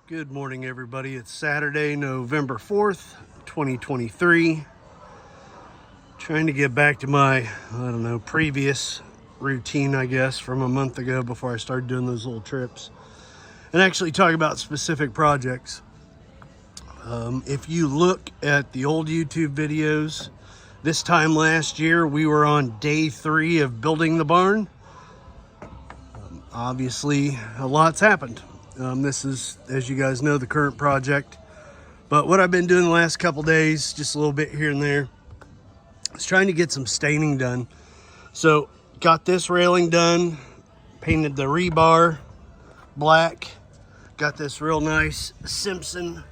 Good morning, everybody. It's Saturday, November 4th, 2023. Trying to get back to my, previous routine, I guess, from a month ago before I started doing those little trips and actually talk about specific projects. If you look at the old YouTube videos, this time last year, we were on day 3 of building the barn. Obviously, a lot's happened. This is, as you guys know, the current project. But what I've been doing the last couple days, just a little bit here and there, is trying to get some staining done. So, got this railing done, painted the rebar black, got this real nice Simpson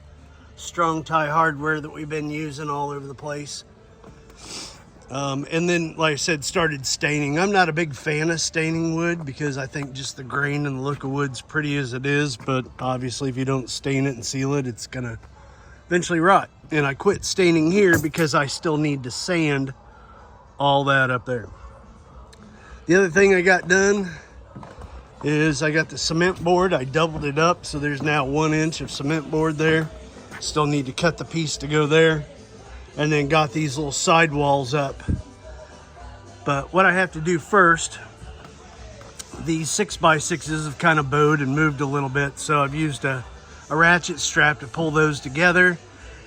strong tie hardware that we've been using all over the place. And then, like I said, started staining. I'm not a big fan of staining wood because I think just the grain and the look of wood's pretty as it is, but obviously if you don't stain it and seal it, it's gonna eventually rot. And I quit staining here because I still need to sand all that up there. The other thing I got done is I got the cement board. I doubled it up, so there's now 1 inch of cement board there. Still need to cut the piece to go there. And then got these little side walls up. But what I have to do first, these 6x6s have kind of bowed and moved a little bit, so I've used a ratchet strap to pull those together,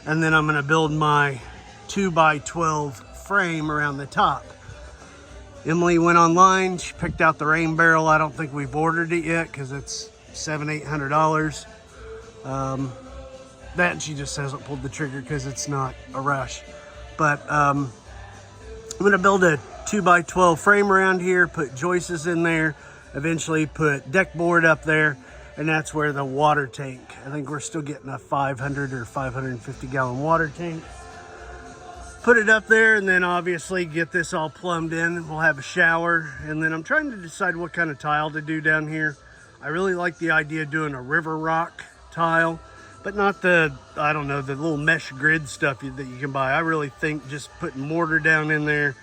and then I'm going to build my 2x12 frame around the top. Emily went online, she picked out the rain barrel. I don't think we've ordered it yet because it's $700-800. That and she just hasn't pulled the trigger because it's not a rush. But I'm going to build a 2x12 frame around here, put joists in there, eventually put deck board up there, and that's where the water tank. I think we're still getting a 500 or 550 gallon water tank. Put it up there, and then obviously get this all plumbed in. We'll have a shower, and then I'm trying to decide what kind of tile to do down here. I really like the idea of doing a river rock tile, but not the, the little mesh grid stuff that you can buy. I really think just putting mortar down in there,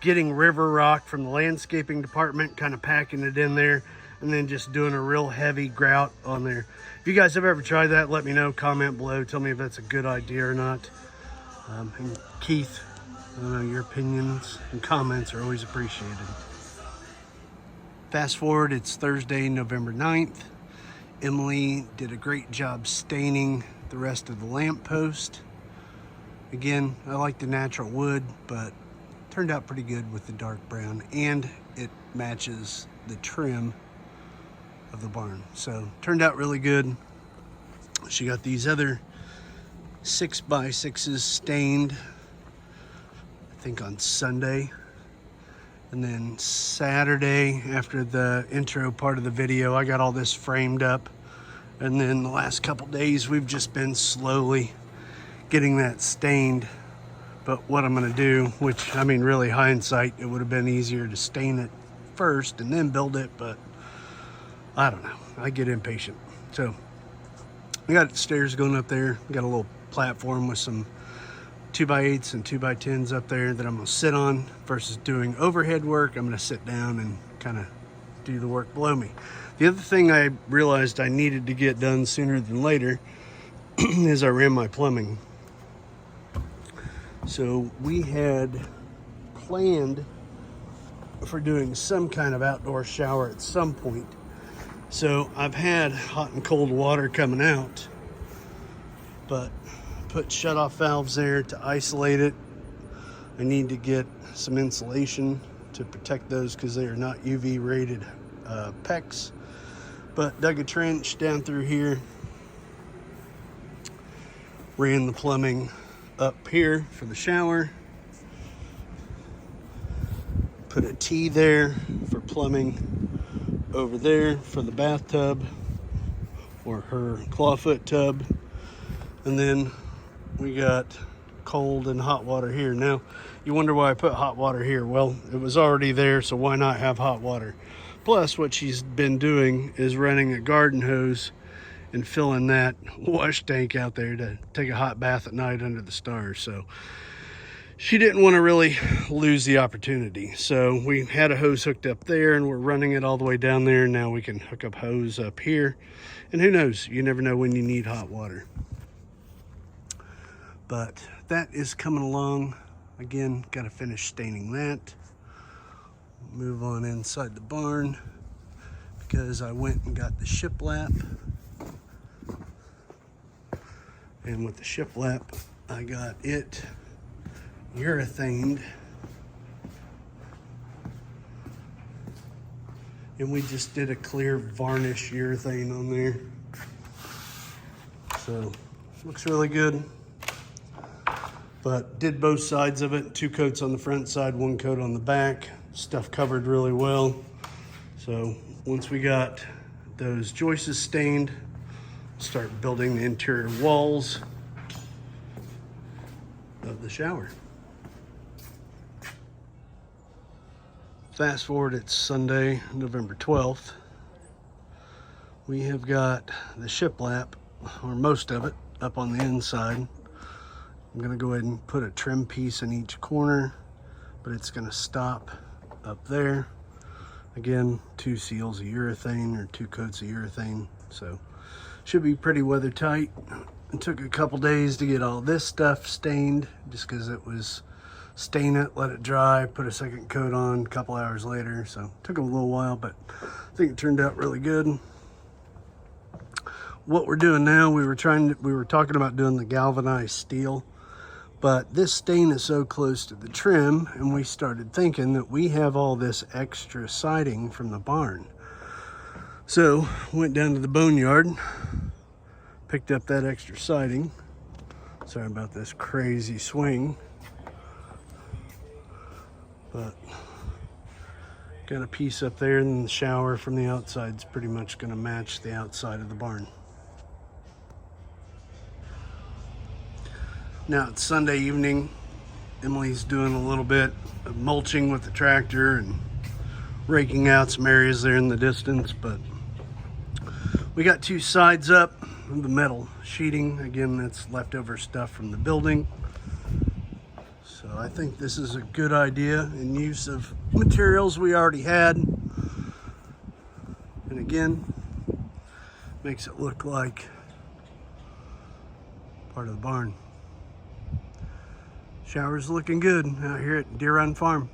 getting river rock from the landscaping department, kind of packing it in there, and then just doing a real heavy grout on there. If you guys have ever tried that, let me know, comment below, tell me if that's a good idea or not. And Keith, I don't know, your opinions and comments are always appreciated. Fast forward, it's Thursday, November 9th. Emily did a great job staining the rest of the lamppost. Again, I like the natural wood, but turned out pretty good with the dark brown, and it matches the trim of the barn. So turned out really good. She got these other 6x6s stained, I think on Sunday. And then Saturday, after the intro part of the video, I got all this framed up. And then the last couple days, we've just been slowly getting that stained. But what I'm gonna do, which, I mean, really hindsight, it would have been easier to stain it first and then build it, but I don't know, I get impatient. So we got stairs going up there. We got a little platform with some 2x8s and 2x10s up there that I'm gonna sit on. Versus doing overhead work, I'm gonna sit down and kind of do the work below me. The other thing I realized I needed to get done sooner than later is I ran my plumbing. So we had planned for doing some kind of outdoor shower at some point. So I've had hot and cold water coming out, but put shut-off valves there to isolate it. I need to get some insulation to protect those because they are not UV rated PEX. But dug a trench down through here, ran the plumbing up here for the shower, put a T there for plumbing over there for the bathtub or her clawfoot tub, and then we got cold and hot water here. Now, you wonder why I put hot water here. Well, it was already there, so why not have hot water? Plus, what she's been doing is running a garden hose and filling that wash tank out there to take a hot bath at night under the stars. So she didn't want to really lose the opportunity. So we had a hose hooked up there and we're running it all the way down there. Now we can hook up hose up here. And who knows, you never know when you need hot water. But that is coming along. Again, got to finish staining that. Move on inside the barn because I went and got the shiplap. And with the shiplap, I got it urethaned. And we just did a clear varnish urethane on there. So, looks really good. But did both sides of it, 2 coats on the front side, 1 coat on the back. Stuff covered really well. So once we got those joists stained, start building the interior walls of the shower. Fast forward, it's Sunday, November 12th. We have got the shiplap, or most of it, up on the inside. I'm gonna go ahead and put a trim piece in each corner, but it's gonna stop up there. Again, 2 seals of urethane or 2 coats of urethane. So should be pretty weather tight. It took a couple days to get all this stuff stained just because it was stain it, let it dry, put a second coat on a couple hours later. So it took a little while, but I think it turned out really good. What we're doing now, we were talking about doing the galvanized steel. But this stain is so close to the trim, and we started thinking that we have all this extra siding from the barn. So went down to the boneyard, picked up that extra siding. Sorry about this crazy swing. But got a piece up there, and the shower from the outside is pretty much going to match the outside of the barn. Now it's Sunday evening. Emily's doing a little bit of mulching with the tractor and raking out some areas there in the distance, but we got 2 sides up of the metal sheeting. Again, that's leftover stuff from the building. So I think this is a good idea in use of materials we already had. And again, makes it look like part of the barn. Shower's looking good out here at Deer Run Farm.